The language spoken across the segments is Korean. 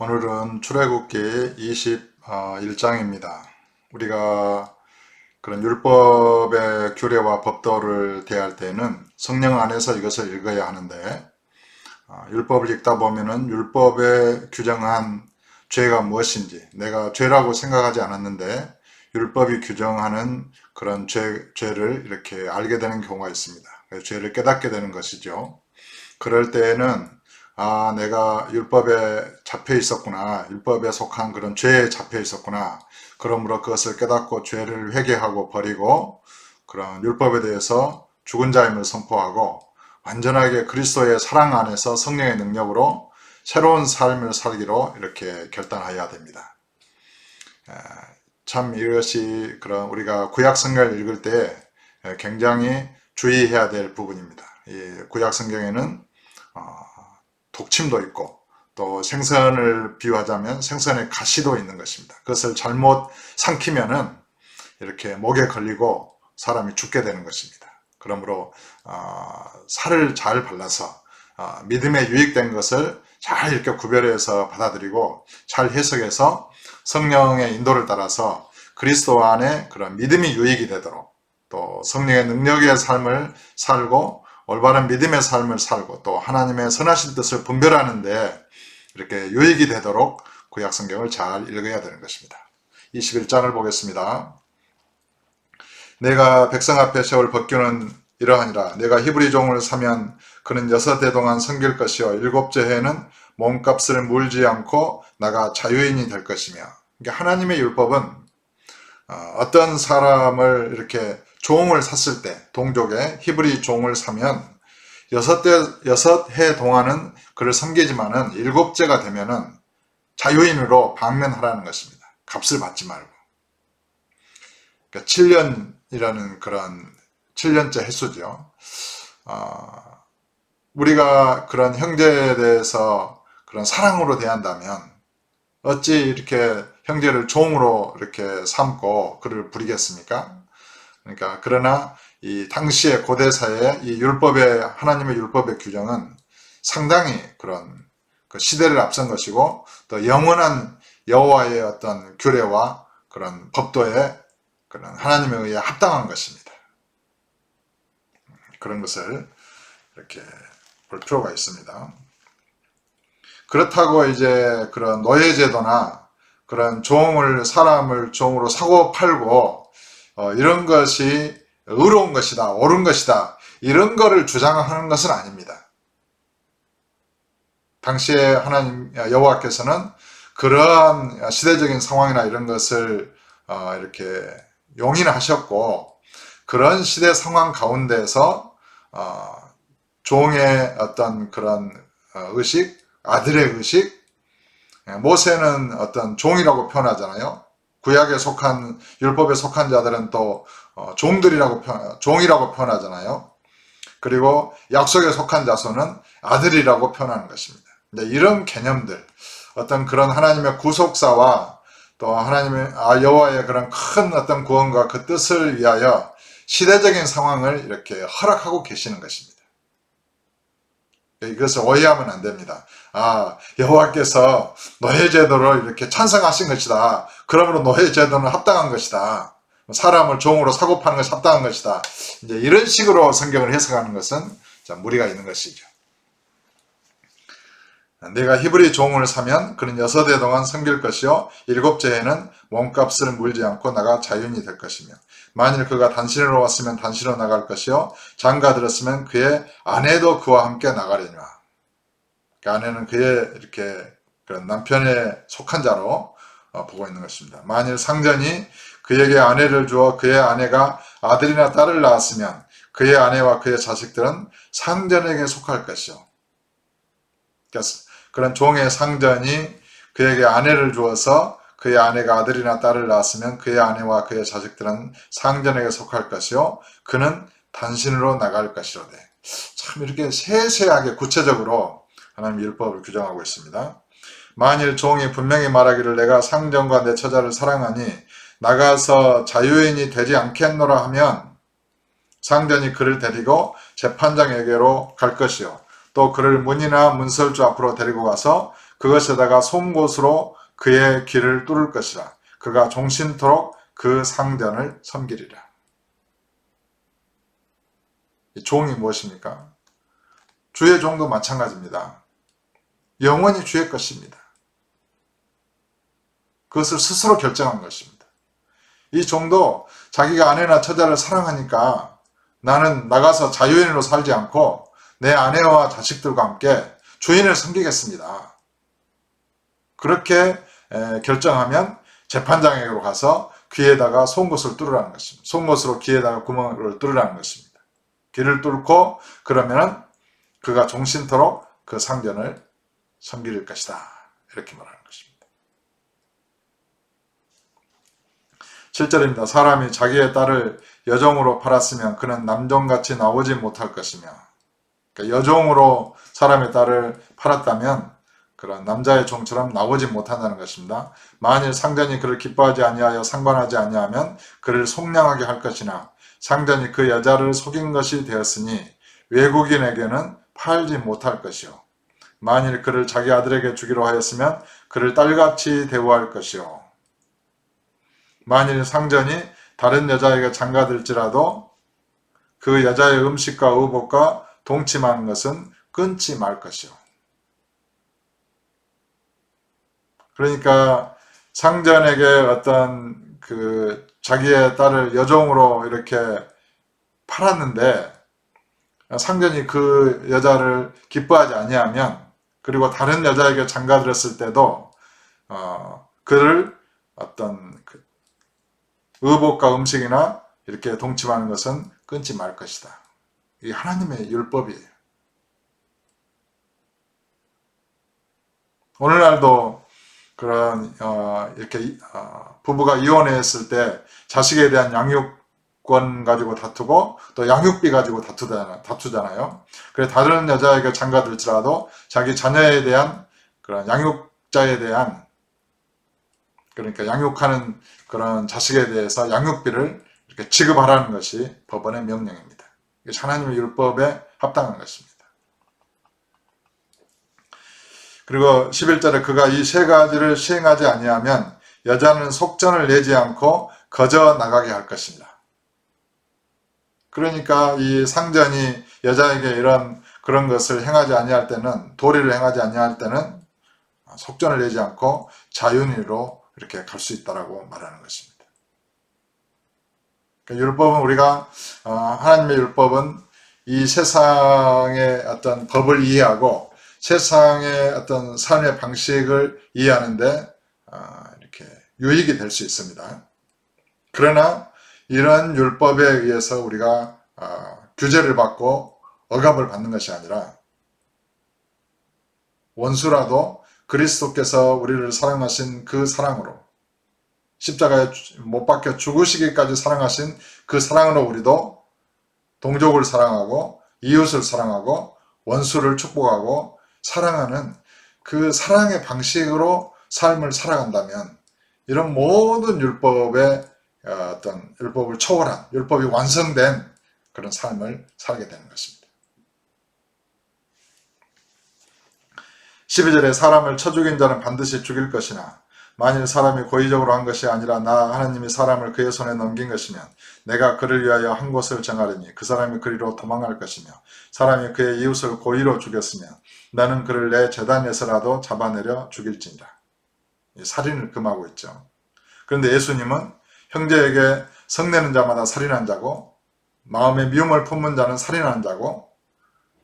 오늘은 출애굽기 21장입니다. 우리가 그런 율법의 규례와 법도를 대할 때는 성령 안에서 이것을 읽어야 하는데, 율법을 읽다 보면은 율법에 규정한 죄가 무엇인지 내가 죄라고 생각하지 않았는데 율법이 규정하는 그런 죄를 이렇게 알게 되는 경우가 있습니다. 죄를 깨닫게 되는 것이죠. 그럴 때에는 내가 율법에 잡혀 있었구나. 율법에 속한 그런 죄에 잡혀 있었구나. 그러므로 그것을 깨닫고 죄를 회개하고 버리고 그런 율법에 대해서 죽은 자임을 선포하고 완전하게 그리스도의 사랑 안에서 성령의 능력으로 새로운 삶을 살기로 이렇게 결단해야 됩니다. 참 이것이 그런 우리가 구약 성경을 읽을 때 굉장히 주의해야 될 부분입니다. 이 구약 성경에는 독침도 있고 또 생선을 비유하자면 생선의 가시도 있는 것입니다. 그것을 잘못 삼키면은 이렇게 목에 걸리고 사람이 죽게 되는 것입니다. 그러므로 살을 잘 발라서 믿음에 유익된 것을 잘 이렇게 구별해서 받아들이고 잘 해석해서 성령의 인도를 따라서 그리스도 안에 그런 믿음이 유익이 되도록 또 성령의 능력의 삶을 살고 올바른 믿음의 삶을 살고 또 하나님의 선하신 뜻을 분별하는데 이렇게 유익이 되도록 구약 성경을 잘 읽어야 되는 것입니다. 21장을 보겠습니다. 내가 백성 앞에 세울 법규는 이러하니라. 내가 히브리 종을 사면 그는 6해 동안 섬길 것이요 7째 해에는 몸값을 물지 않고 나가 자유인이 될 것이며. 그러니까 하나님의 율법은 어떤 사람을 이렇게 종을 샀을 때 동족의 히브리 종을 사면 6해 동안은 그를 섬기지만은 7째가 되면은 자유인으로 방면하라는 것입니다. 값을 받지 말고. 그러니까 7년이라는 그런 7년째 횟수죠. 우리가 그런 형제에 대해서 그런 사랑으로 대한다면 어찌 이렇게 형제를 종으로 이렇게 삼고 그를 부리겠습니까? 그러니까 그러나 이 당시의 고대사의 이 율법의 하나님의 율법의 규정은 상당히 그런 그 시대를 앞선 것이고 또 영원한 여호와의 어떤 규례와 그런 법도에 그런 하나님에 의해 합당한 것입니다. 그런 것을 이렇게 볼 필요가 있습니다. 그렇다고 이제 그런 노예제도나 그런 사람을 종으로 사고 팔고 이런 것이 의로운 것이다, 옳은 것이다, 이런 거를 주장하는 것은 아닙니다. 당시에 하나님 여호와께서는 그러한 시대적인 상황이나 이런 것을 이렇게 용인하셨고 그런 시대 상황 가운데서 종의 어떤 그런 의식, 아들의 의식, 모세는 어떤 종이라고 표현하잖아요. 구약에 속한 율법에 속한 자들은 또 종이라고 표현하잖아요. 그리고 약속에 속한 자손은 아들이라고 표현하는 것입니다. 근데 이런 개념들, 어떤 그런 하나님의 구속사와 또 하나님의 여호와의 그런 큰 어떤 구원과 그 뜻을 위하여 시대적인 상황을 이렇게 허락하고 계시는 것입니다. 이것을 오해하면 안 됩니다. 여호와께서 노예제도를 이렇게 찬성하신 것이다. 그러므로 노예제도는 합당한 것이다. 사람을 종으로 사고 파는 것이 합당한 것이다. 이제 이런 식으로 성경을 해석하는 것은 무리가 있는 것이죠. 내가 히브리 종을 사면 그는 6해 동안 섬길 것이요 7째 해는 몸값을 물지 않고 나가 자유인이 될 것이며 만일 그가 단신으로 왔으면 단신으로 나갈 것이요 장가 들었으면 그의 아내도 그와 함께 나가려니와. 그 아내는 그의 이렇게 그런 남편에 속한 자로 보고 있는 것입니다. 만일 상전이 그에게 아내를 주어 그의 아내가 아들이나 딸을 낳았으면 그의 아내와 그의 자식들은 상전에게 속할 것이요. 그런 종의 상전이 그에게 아내를 주어서 그의 아내가 아들이나 딸을 낳았으면 그의 아내와 그의 자식들은 상전에게 속할 것이요 그는 단신으로 나갈 것이로되. 참 이렇게 세세하게 구체적으로 하나님 율법을 규정하고 있습니다. 만일 종이 분명히 말하기를 내가 상전과 내 처자를 사랑하니 나가서 자유인이 되지 않겠노라 하면 상전이 그를 데리고 재판장에게로 갈 것이요 또 그를 문이나 문설주 앞으로 데리고 가서 그것에다가 송곳으로 그의 귀를 뚫을 것이라. 그가 종신토록 그 상전을 섬기리라. 이 종이 무엇입니까? 주의 종도 마찬가지입니다. 영원히 주의 것입니다. 그것을 스스로 결정한 것입니다. 이 종도 자기가 아내나 처자를 사랑하니까 나는 나가서 자유인으로 살지 않고 내 아내와 자식들과 함께 주인을 섬기겠습니다. 그렇게 결정하면 재판장에게로 가서 귀에다가 송곳을 뚫으라는 것입니다. 송곳으로 귀에다가 구멍을 뚫으라는 것입니다. 귀를 뚫고 그러면 그가 종신토록 그 상전을 섬길 것이다. 이렇게 말하는 것입니다. 7절입니다. 사람이 자기의 딸을 여종으로 팔았으면 그는 남종같이 나오지 못할 것이며, 그러니까 여종으로 사람의 딸을 팔았다면 그런 남자의 종처럼 나오지 못한다는 것입니다. 만일 상전이 그를 기뻐하지 아니하여 상관하지 아니하면 그를 속량하게 할 것이나 상전이 그 여자를 속인 것이 되었으니 외국인에게는 팔지 못할 것이요. 만일 그를 자기 아들에게 주기로 하였으면 그를 딸같이 대우할 것이요. 만일 상전이 다른 여자에게 장가들지라도 그 여자의 음식과 의복과 동침하는 것은 끊지 말 것이요. 그러니까 상전에게 어떤 자기의 딸을 여종으로 이렇게 팔았는데 상전이 그 여자를 기뻐하지 아니하면, 그리고 다른 여자에게 장가들었을 때도 그를 어떤 의복과 음식이나 이렇게 동침하는 것은 끊지 말 것이다. 이게 하나님의 율법이에요. 오늘날도 그런 이렇게 부부가 이혼했을 때 자식에 대한 양육권 가지고 다투고 또 양육비 가지고 다투잖아요. 그래서 다른 여자에게 장가들지라도 자기 자녀에 대한 그런 양육자에 대한, 그러니까 양육하는 그런 자식에 대해서 양육비를 이렇게 지급하라는 것이 법원의 명령입니다. 이게 하나님의 율법에 합당한 것입니다. 그리고 11절에 그가 이 세 가지를 시행하지 아니하면 여자는 속전을 내지 않고 거저 나가게 할 것입니다. 그러니까 이 상전이 여자에게 그런 것을 행하지 아니할 때는, 도리를 행하지 아니할 때는 속전을 내지 않고 자유인으로 이렇게 갈 수 있다라고 말하는 것입니다. 그러니까 율법은 하나님의 율법은 이 세상의 어떤 법을 이해하고 세상의 어떤 삶의 방식을 이해하는데 이렇게 유익이 될 수 있습니다. 그러나 이런 율법에 의해서 우리가 규제를 받고 억압을 받는 것이 아니라 원수라도 그리스도께서 우리를 사랑하신 그 사랑으로, 십자가에 못 박혀 죽으시기까지 사랑하신 그 사랑으로 우리도 동족을 사랑하고 이웃을 사랑하고 원수를 축복하고 사랑하는 그 사랑의 방식으로 삶을 살아간다면 이런 모든 율법의 어떤 율법을 초월한, 율법이 완성된 그런 삶을 살게 되는 것입니다. 12절에 사람을 쳐 죽인 자는 반드시 죽일 것이나 만일 사람이 고의적으로 한 것이 아니라 나 하나님이 사람을 그의 손에 넘긴 것이면 내가 그를 위하여 한 곳을 정하리니 그 사람이 그리로 도망할 것이며 사람이 그의 이웃을 고의로 죽였으면 나는 그를 내 제단에서라도 잡아내려 죽일지니라. 살인을 금하고 있죠. 그런데 예수님은 형제에게 성내는 자마다 살인한 자고 마음에 미움을 품은 자는 살인하는 자고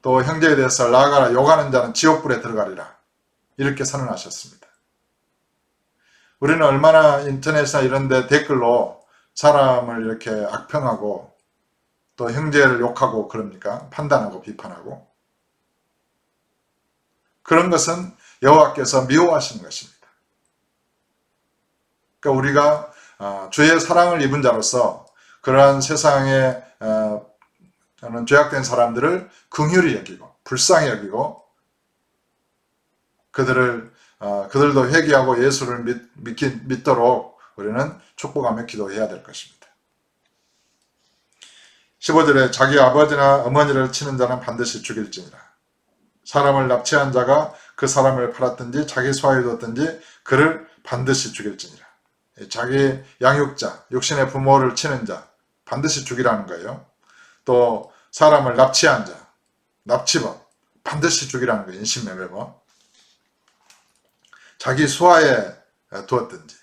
또 형제에 대해서 나아가라 욕하는 자는 지옥불에 들어가리라. 이렇게 선언하셨습니다. 우리는 얼마나 인터넷이나 이런 데 댓글로 사람을 이렇게 악평하고 또 형제를 욕하고 그럽니까? 판단하고 비판하고. 그런 것은 여호와께서 미워하시는 것입니다. 그러니까 우리가 주의 사랑을 입은 자로서 그러한 세상에 저는 죄악된 사람들을 긍휼히 여기고 불쌍히 여기고 그들도 회개하고 예수를 믿도록 우리는 축복하며 기도해야 될 것입니다. 15절에 자기 아버지나 어머니를 치는 자는 반드시 죽일지니라. 사람을 납치한 자가 그 사람을 팔았든지 자기 소화에 두었든지 그를 반드시 죽일지니라. 자기 양육자, 육신의 부모를 치는 자 반드시 죽이라는 거예요. 또 사람을 납치한 자, 납치범 반드시 죽이라는 거예요. 인신매매범. 자기 수하에 두었든지.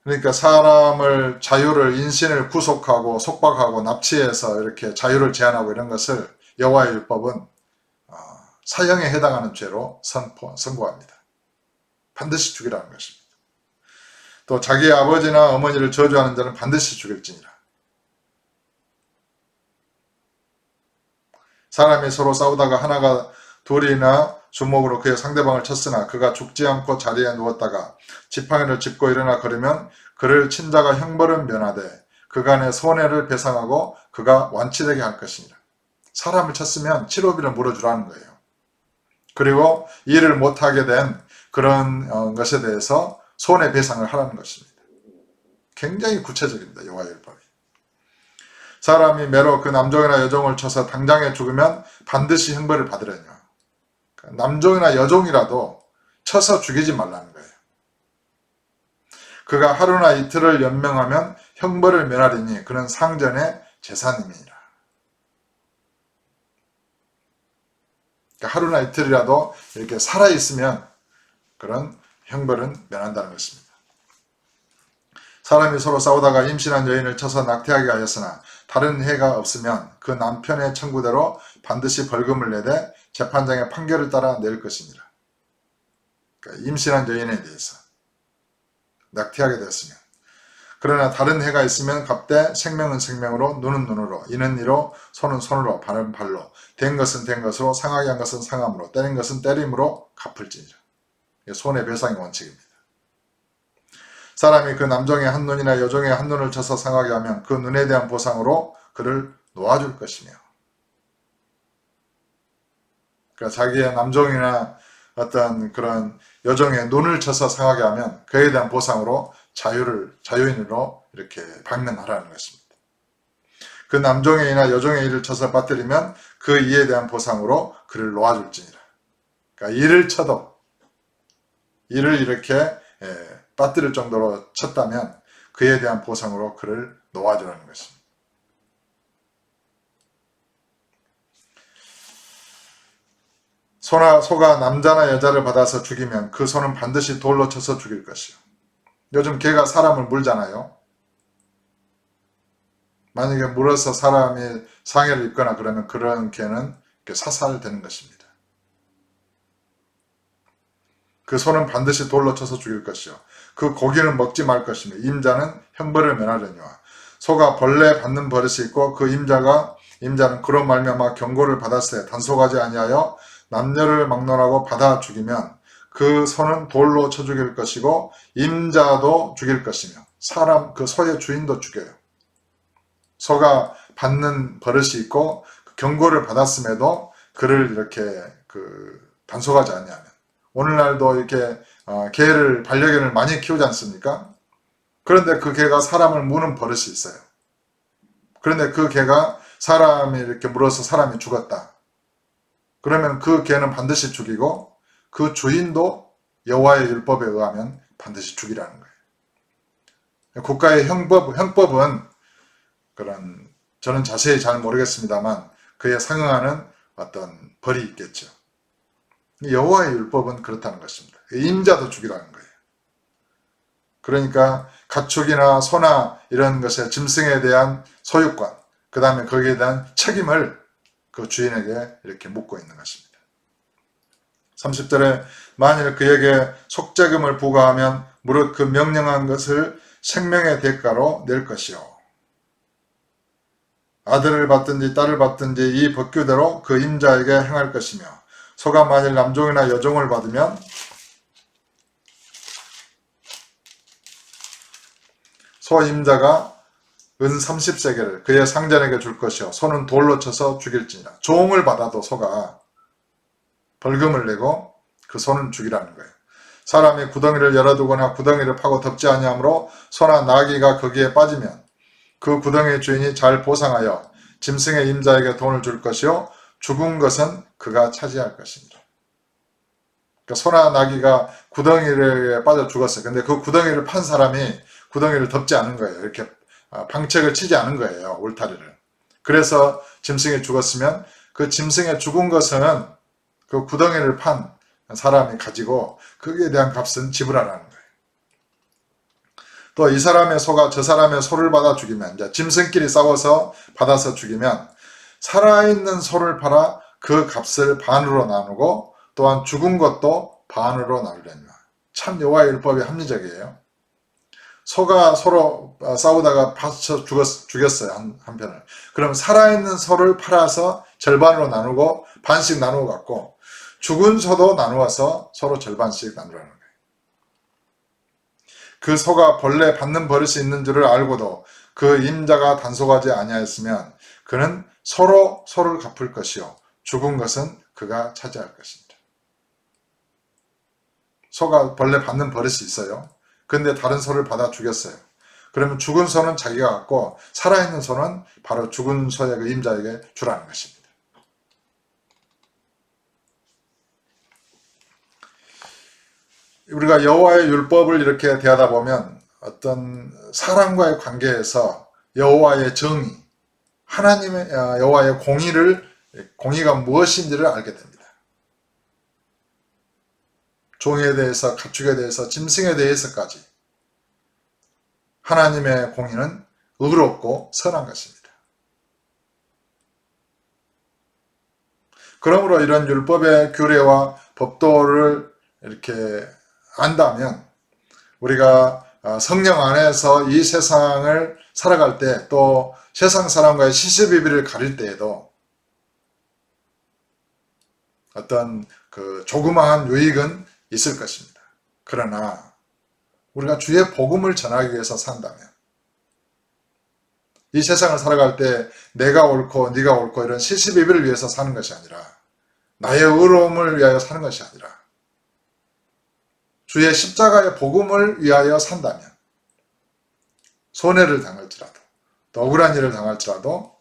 그러니까 사람을 자유를 인신을 구속하고 속박하고 납치해서 이렇게 자유를 제한하고 이런 것을 여호와의 율법은 사형에 해당하는 죄로 선고합니다. 반드시 죽이라는 것입니다. 또 자기 아버지나 어머니를 저주하는 자는 반드시 죽일지니라. 사람이 서로 싸우다가 하나가 돌이나 주먹으로 그의 상대방을 쳤으나 그가 죽지 않고 자리에 누웠다가 지팡이를 짚고 일어나 걸으면 그를 친 자가 형벌은 면하되 그간의 손해를 배상하고 그가 완치되게 할 것이니라. 사람을 쳤으면 치료비를 물어주라는 거예요. 그리고 일을 못하게 된 그런 것에 대해서 손해배상을 하라는 것입니다. 굉장히 구체적입니다. 여호와의 율법이. 사람이 매로 그 남종이나 여종을 쳐서 당장에 죽으면 반드시 형벌을 받으려니와. 남종이나 여종이라도 쳐서 죽이지 말라는 거예요. 그가 하루나 이틀을 연명하면 형벌을 면하리니 그는 상전의 제사님이니라. 그러니까 하루나 이틀이라도 이렇게 살아있으면 그런 형벌은 면한다는 것입니다. 사람이 서로 싸우다가 임신한 여인을 쳐서 낙태하게 하였으나 다른 해가 없으면 그 남편의 청구대로 반드시 벌금을 내되 재판장의 판결을 따라 낼 것이니라. 그러니까 임신한 여인에 대해서 낙태하게 되었으면. 그러나 다른 해가 있으면 값되 생명은 생명으로 눈은 눈으로 이는 이로 손은 손으로 발은 발로 된 것은 된 것으로 상하게 한 것은 상함으로 때린 것은 때림으로 갚을지니라. 손해배상의 원칙입니다. 사람이 그 남종의 한 눈이나 여종의 한 눈을 쳐서 상하게 하면 그 눈에 대한 보상으로 그를 놓아줄 것이며. 그러니까 자기의 남종이나 어떤 그런 여종의 눈을 쳐서 상하게 하면 그에 대한 보상으로 자유인으로 이렇게 방면하라는 것입니다. 그 남종의나 여종의 일을 쳐서 빠뜨리면 그 이에 대한 보상으로 그를 놓아줄지니라. 그러니까 일을 쳐도 이를 이렇게 빠뜨릴 정도로 쳤다면 그에 대한 보상으로 그를 놓아주라는 것입니다. 소가 남자나 여자를 받아서 죽이면 그 소는 반드시 돌로 쳐서 죽일 것이요. 요즘 개가 사람을 물잖아요. 만약에 물어서 사람이 상해를 입거나 그러면 그런 개는 사살되는 것입니다. 그 소는 반드시 돌로 쳐서 죽일 것이요. 그 고기는 먹지 말 것이며 임자는 형벌을 면하려니와. 소가 벌레 받는 버릇이 있고 그 임자는 그로 말미암아 경고를 받았으되 단속하지 아니하여 남녀를 막론하고 받아 죽이면 그 소는 돌로 쳐 죽일 것이고 임자도 죽일 것이며 그 소의 주인도 죽여요. 소가 받는 버릇이 있고 경고를 받았음에도 그를 이렇게 단속하지 아니하면. 오늘날도 이렇게 개를 반려견을 많이 키우지 않습니까? 그런데 그 개가 사람을 무는 버릇이 있어요. 그런데 그 개가 사람이 이렇게 물어서 사람이 죽었다. 그러면 그 개는 반드시 죽이고 그 주인도 여호와의 율법에 의하면 반드시 죽이라는 거예요. 국가의 형법은 저는 자세히 잘 모르겠습니다만 그에 상응하는 어떤 벌이 있겠죠. 여호와의 율법은 그렇다는 것입니다. 임자도 죽이라는 거예요. 그러니까 가축이나 소나 이런 것의 짐승에 대한 소유권, 그 다음에 거기에 대한 책임을 그 주인에게 이렇게 묻고 있는 것입니다. 30절에 만일 그에게 속죄금을 부과하면 무릇 그 명령한 것을 생명의 대가로 낼 것이요. 아들을 받든지 딸을 받든지 이 법규대로 그 임자에게 행할 것이며 소가 만일 남종이나 여종을 받으면 소 임자가 은 30세겔을 그의 상전에게 줄 것이요 소는 돌로 쳐서 죽일지니라. 종을 받아도 소가 벌금을 내고 그 소는 죽이라는 거예요. 사람이 구덩이를 열어두거나 구덩이를 파고 덮지 아니하므로 소나 나귀가 거기에 빠지면 그 구덩이의 주인이 잘 보상하여 짐승의 임자에게 돈을 줄 것이요 죽은 것은 그가 차지할 것입니다. 그러니까 소나 나귀가 구덩이에 빠져 죽었어요. 근데 그 구덩이를 판 사람이 구덩이를 덮지 않은 거예요. 이렇게 방책을 치지 않은 거예요. 울타리를. 그래서 짐승이 죽었으면 그 짐승의 죽은 것은 그 구덩이를 판 사람이 가지고 거기에 대한 값은 지불하라는 거예요. 또 이 사람의 소가 저 사람의 소를 받아 죽이면, 이제 짐승끼리 싸워서 받아서 죽이면 살아있는 소를 팔아 그 값을 반으로 나누고 또한 죽은 것도 반으로 나누려니와. 참 여호와의 율법이 합리적이에요. 소가 서로 싸우다가 파쳐 죽였어요. 한편을. 그럼 살아있는 소를 팔아서 절반으로 나누고 반씩 나누어 갖고 죽은 소도 나누어서 서로 절반씩 나누라는 거예요. 그 소가 본래 받는 버릇이 있는 줄을 알고도 그 임자가 단속하지 아니하였으면 그는 서로 소를 갚을 것이요 죽은 것은 그가 차지할 것입니다. 소가 본래 받는 버릇이 있어요. 근데 다른 소를 받아 죽였어요. 그러면 죽은 소는 자기가 갖고 살아있는 소는 바로 죽은 소의 그 임자에게 주라는 것입니다. 우리가 여호와의 율법을 이렇게 대하다 보면 어떤 사람과의 관계에서 여호와의 정의, 하나님의 여호와의 공의가 무엇인지를 알게 됩니다. 종에 대해서, 가축에 대해서, 짐승에 대해서까지 하나님의 공의는 의롭고 선한 것입니다. 그러므로 이런 율법의 규례와 법도를 이렇게 안다면 우리가 성령 안에서 이 세상을 살아갈 때 또 세상 사람과의 시시비비를 가릴 때에도 어떤 그 조그마한 유익은 있을 것입니다. 그러나 우리가 주의 복음을 전하기 위해서 산다면 이 세상을 살아갈 때 내가 옳고 네가 옳고 이런 시시비비를 위해서 사는 것이 아니라 나의 의로움을 위하여 사는 것이 아니라 주의 십자가의 복음을 위하여 산다면 손해를 당할지라도 또 억울한 일을 당할지라도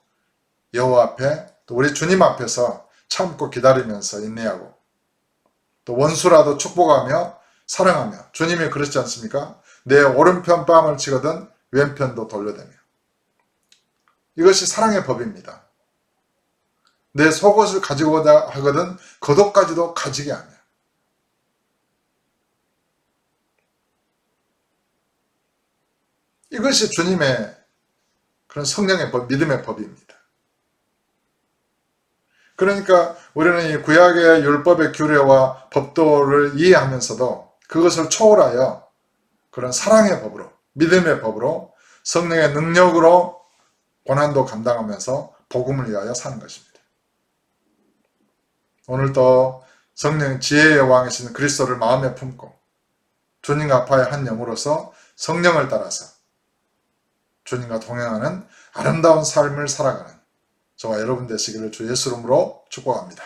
여호와 앞에 또 우리 주님 앞에서 참고 기다리면서 인내하고 또 원수라도 축복하며 사랑하며 주님이 그렇지 않습니까? 내 오른편 뺨을 치거든 왼편도 돌려대며 이것이 사랑의 법입니다. 내 속옷을 가지고자 하거든 겉옷까지도 가지게 하며 이것이 주님의 그런 성령의 법, 믿음의 법입니다. 그러니까 우리는 이 구약의 율법의 규례와 법도를 이해하면서도 그것을 초월하여 그런 사랑의 법으로, 믿음의 법으로 성령의 능력으로 고난도 감당하면서 복음을 위하여 사는 것입니다. 오늘도 성령 지혜의 왕이신 그리스도를 마음에 품고 주님과 아파의 한 영으로서 성령을 따라서 주님과 동행하는 아름다운 삶을 살아가는 저와 여러분 되시기를 주 예수 이름으로 축복합니다.